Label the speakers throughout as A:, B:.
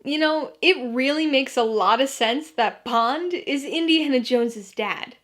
A: It really makes a lot of sense that Bond is Indiana Jones's dad.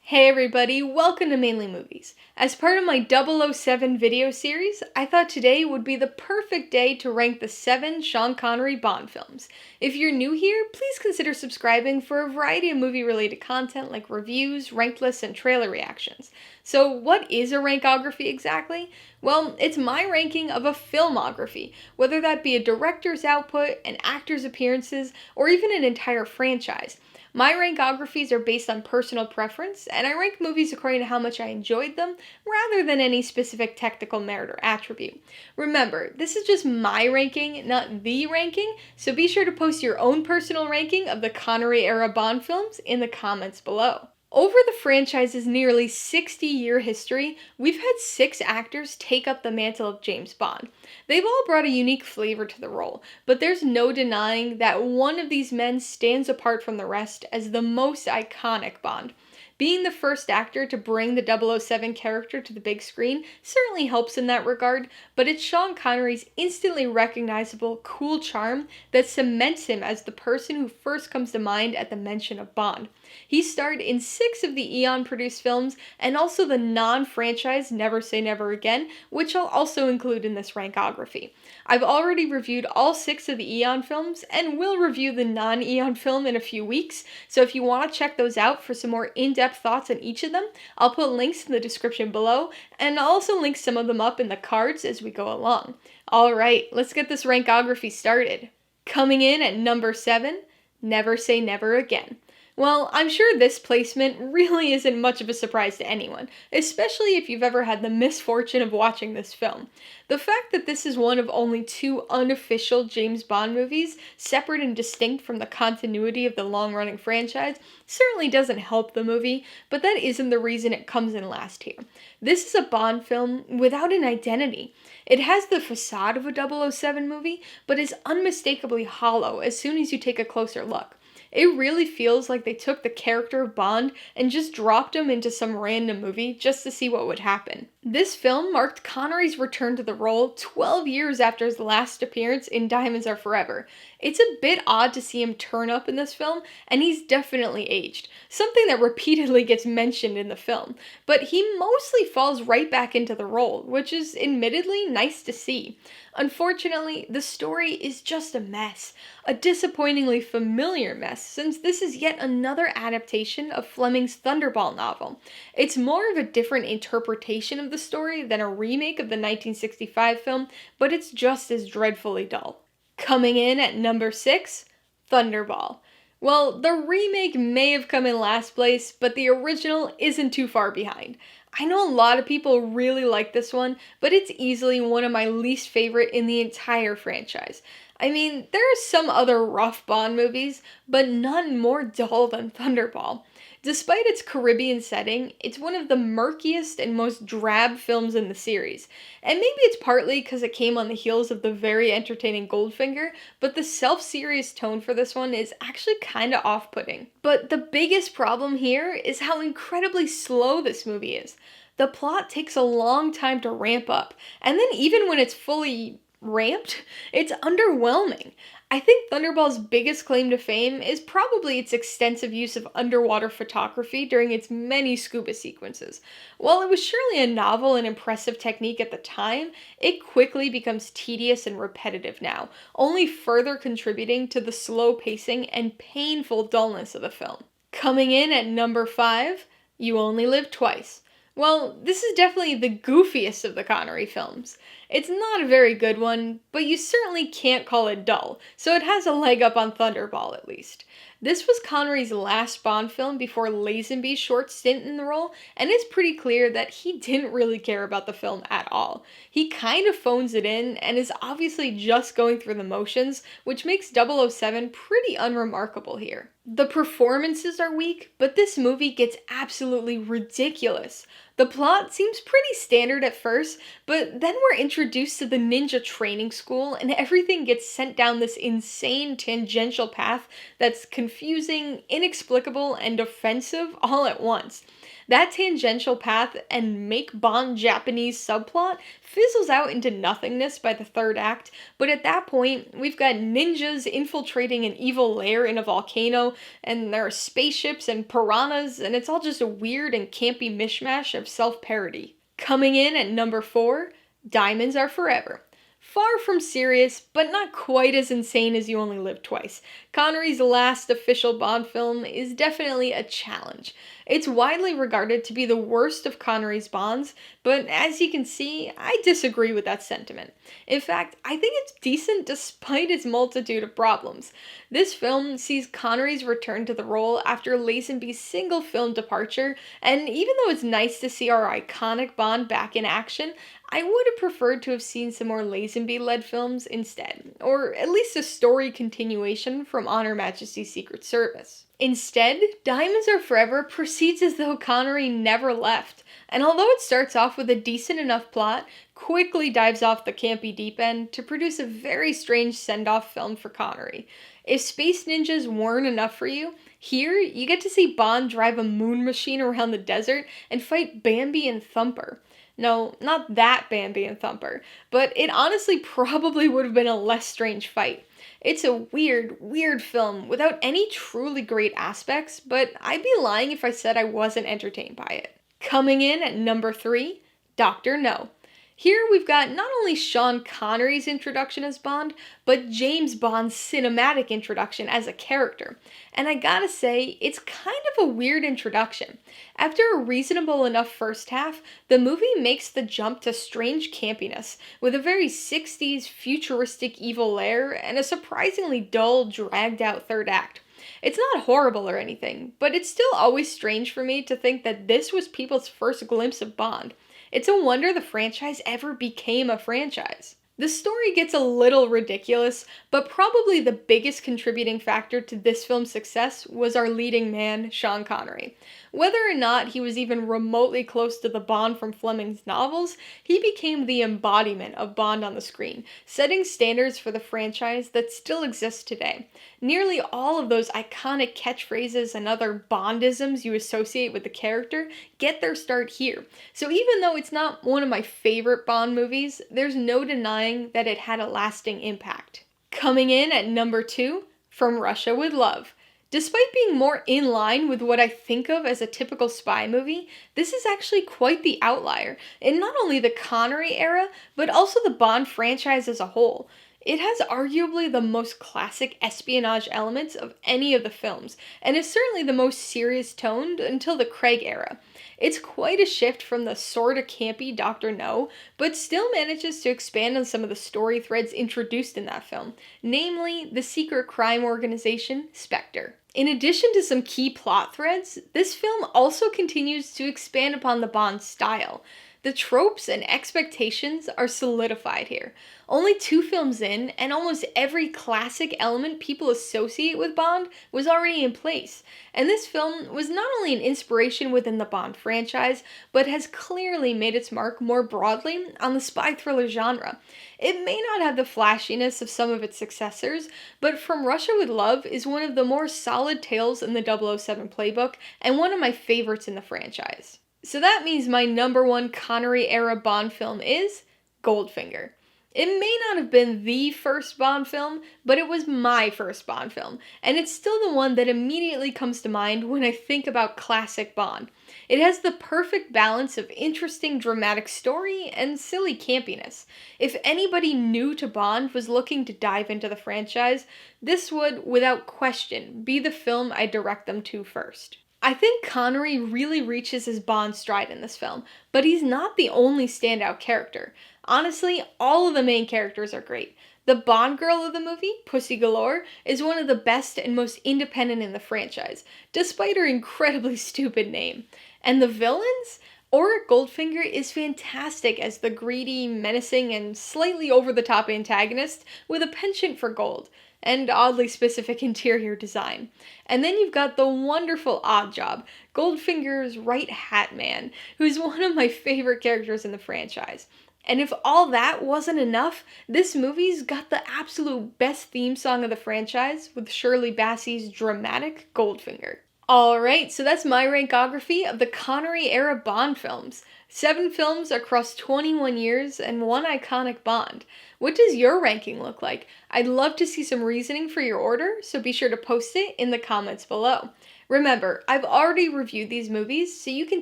A: Hey everybody, welcome to Mainly Movies. As part of my 007 video series, I thought today would be the perfect day to rank the 7 Sean Connery Bond films. If you're new here, please consider subscribing for a variety of movie-related content like reviews, ranked lists, and trailer reactions. So what is a rankography exactly? Well, it's my ranking of a filmography, whether that be a director's output, an actor's appearances, or even an entire franchise. My rankographies are based on personal preference, and I rank movies according to how much I enjoyed them, rather than any specific technical merit or attribute. Remember, this is just my ranking, not the ranking, so be sure to post your own personal ranking of the Connery era Bond films in the comments below. Over the franchise's nearly 60-year history, we've had 6 actors take up the mantle of James Bond. They've all brought a unique flavor to the role, but there's no denying that one of these men stands apart from the rest as the most iconic Bond. Being the first actor to bring the 007 character to the big screen certainly helps in that regard, but it's Sean Connery's instantly recognizable, cool charm that cements him as the person who first comes to mind at the mention of Bond. He starred in 6 of the Eon-produced films, and also the non-franchise Never Say Never Again, which I'll also include in this rankography. I've already reviewed all 6 of the Eon films, and will review the non-Eon film in a few weeks, so if you want to check those out for some more in-depth thoughts on each of them, I'll put links in the description below, and I'll also link some of them up in the cards as we go along. Alright, let's get this rankography started. Coming in at number 7, Never Say Never Again. Well, I'm sure this placement really isn't much of a surprise to anyone, especially if you've ever had the misfortune of watching this film. The fact that this is one of only 2 unofficial James Bond movies, separate and distinct from the continuity of the long-running franchise, certainly doesn't help the movie, but that isn't the reason it comes in last here. This is a Bond film without an identity. It has the facade of a 007 movie, but is unmistakably hollow as soon as you take a closer look. It really feels like they took the character of Bond and just dropped him into some random movie just to see what would happen. This film marked Connery's return to the role 12 years after his last appearance in Diamonds Are Forever. It's a bit odd to see him turn up in this film, and he's definitely aged, something that repeatedly gets mentioned in the film, but he mostly falls right back into the role, which is admittedly nice to see. Unfortunately, the story is just a mess, a disappointingly familiar mess, since this is yet another adaptation of Fleming's Thunderball novel. It's more of a different interpretation of the story than a remake of the 1965 film, but it's just as dreadfully dull. Coming in at number 6, Thunderball. Well, the remake may have come in last place, but the original isn't too far behind. I know a lot of people really like this one, but it's easily one of my least favorite in the entire franchise. I mean, there are some other rough Bond movies, but none more dull than Thunderball. Despite its Caribbean setting, it's one of the murkiest and most drab films in the series. And maybe it's partly because it came on the heels of the very entertaining Goldfinger, but the self-serious tone for this one is actually kinda off-putting. But the biggest problem here is how incredibly slow this movie is. The plot takes a long time to ramp up, and then even when it's fully ramped, it's underwhelming. I think Thunderball's biggest claim to fame is probably its extensive use of underwater photography during its many scuba sequences. While it was surely a novel and impressive technique at the time, it quickly becomes tedious and repetitive now, only further contributing to the slow pacing and painful dullness of the film. Coming in at number 5, You Only Live Twice. Well, this is definitely the goofiest of the Connery films. It's not a very good one, but you certainly can't call it dull, so it has a leg up on Thunderball at least. This was Connery's last Bond film before Lazenby's short stint in the role, and it's pretty clear that he didn't really care about the film at all. He kind of phones it in, and is obviously just going through the motions, which makes 007 pretty unremarkable here. The performances are weak, but this movie gets absolutely ridiculous. The plot seems pretty standard at first, but then we're introduced to the ninja training school and everything gets sent down this insane tangential path that's confusing, inexplicable, and offensive all at once. That tangential path and make Bond Japanese subplot fizzles out into nothingness by the third act, but at that point, we've got ninjas infiltrating an evil lair in a volcano, and there are spaceships and piranhas, and it's all just a weird and campy mishmash of self-parody. Coming in at number 4, Diamonds Are Forever. Far from serious, but not quite as insane as You Only Live Twice, Connery's last official Bond film is definitely a challenge. It's widely regarded to be the worst of Connery's Bonds, but as you can see, I disagree with that sentiment. In fact, I think it's decent despite its multitude of problems. This film sees Connery's return to the role after Lazenby's single film departure, and even though it's nice to see our iconic Bond back in action, I would have preferred to have seen some more Lazenby-led films instead, or at least a story continuation from On Her Majesty's Secret Service. Instead, Diamonds Are Forever proceeds as though Connery never left, and although it starts off with a decent enough plot, quickly dives off the campy deep end to produce a very strange send-off film for Connery. If Space Ninjas weren't enough for you, here you get to see Bond drive a moon machine around the desert and fight Bambi and Thumper. No, not that Bambi and Thumper, but it honestly probably would have been a less strange fight. It's a weird film without any truly great aspects, but I'd be lying if I said I wasn't entertained by it. Coming in at number 3, Dr. No. Here we've got not only Sean Connery's introduction as Bond, but James Bond's cinematic introduction as a character. And I gotta say, it's kind of a weird introduction. After a reasonable enough first half, the movie makes the jump to strange campiness, with a very 60s futuristic evil lair and a surprisingly dull, dragged out third act. It's not horrible or anything, but it's still always strange for me to think that this was people's first glimpse of Bond. It's a wonder the franchise ever became a franchise. The story gets a little ridiculous, but probably the biggest contributing factor to this film's success was our leading man, Sean Connery. Whether or not he was even remotely close to the Bond from Fleming's novels, he became the embodiment of Bond on the screen, setting standards for the franchise that still exists today. Nearly all of those iconic catchphrases and other Bondisms you associate with the character get their start here. So even though it's not one of my favorite Bond movies, there's no denying that it had a lasting impact. Coming in at number 2, From Russia with Love. Despite being more in line with what I think of as a typical spy movie, this is actually quite the outlier in not only the Connery era, but also the Bond franchise as a whole. It has arguably the most classic espionage elements of any of the films, and is certainly the most serious toned until the Craig era. It's quite a shift from the sorta campy Dr. No, but still manages to expand on some of the story threads introduced in that film, namely the secret crime organization, Spectre. In addition to some key plot threads, this film also continues to expand upon the Bond style. The tropes and expectations are solidified here. Only 2 films in, and almost every classic element people associate with Bond was already in place. And this film was not only an inspiration within the Bond franchise, but has clearly made its mark more broadly on the spy thriller genre. It may not have the flashiness of some of its successors, but From Russia with Love is one of the more solid tales in the 007 playbook, and one of my favorites in the franchise. So that means my number 1 Connery-era Bond film is Goldfinger. It may not have been the first Bond film, but it was my first Bond film, and it's still the one that immediately comes to mind when I think about classic Bond. It has the perfect balance of interesting dramatic story and silly campiness. If anybody new to Bond was looking to dive into the franchise, this would, without question, be the film I'd direct them to first. I think Connery really reaches his Bond stride in this film, but he's not the only standout character. Honestly, all of the main characters are great. The Bond girl of the movie, Pussy Galore, is one of the best and most independent in the franchise, despite her incredibly stupid name. And the villains? Auric Goldfinger is fantastic as the greedy, menacing, and slightly over-the-top antagonist with a penchant for gold, and oddly specific interior design. And then you've got the wonderful Oddjob, Goldfinger's right hat man, who's one of my favorite characters in the franchise. And if all that wasn't enough, this movie's got the absolute best theme song of the franchise with Shirley Bassey's dramatic Goldfinger. Alright, so that's my rankography of the Connery era Bond films. 7 films across 21 years and one iconic Bond. What does your ranking look like? I'd love to see some reasoning for your order, so be sure to post it in the comments below. Remember, I've already reviewed these movies, so you can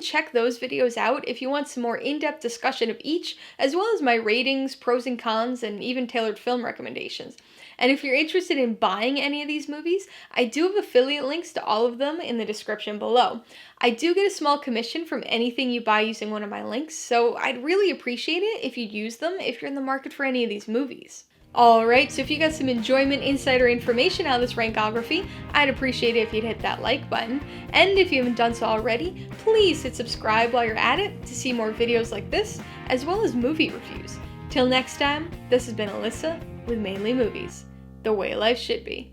A: check those videos out if you want some more in-depth discussion of each, as well as my ratings, pros and cons, and even tailored film recommendations. And if you're interested in buying any of these movies, I do have affiliate links to all of them in the description below. I do get a small commission from anything you buy using one of my links, so I'd really appreciate it if you'd use them if you're in the market for any of these movies. Alright, so if you got some enjoyment, insight, or information out of this rankography, I'd appreciate it if you'd hit that like button. And if you haven't done so already, please hit subscribe while you're at it to see more videos like this, as well as movie reviews. Till next time, this has been Alyssa with Mainly Movies, the way life should be.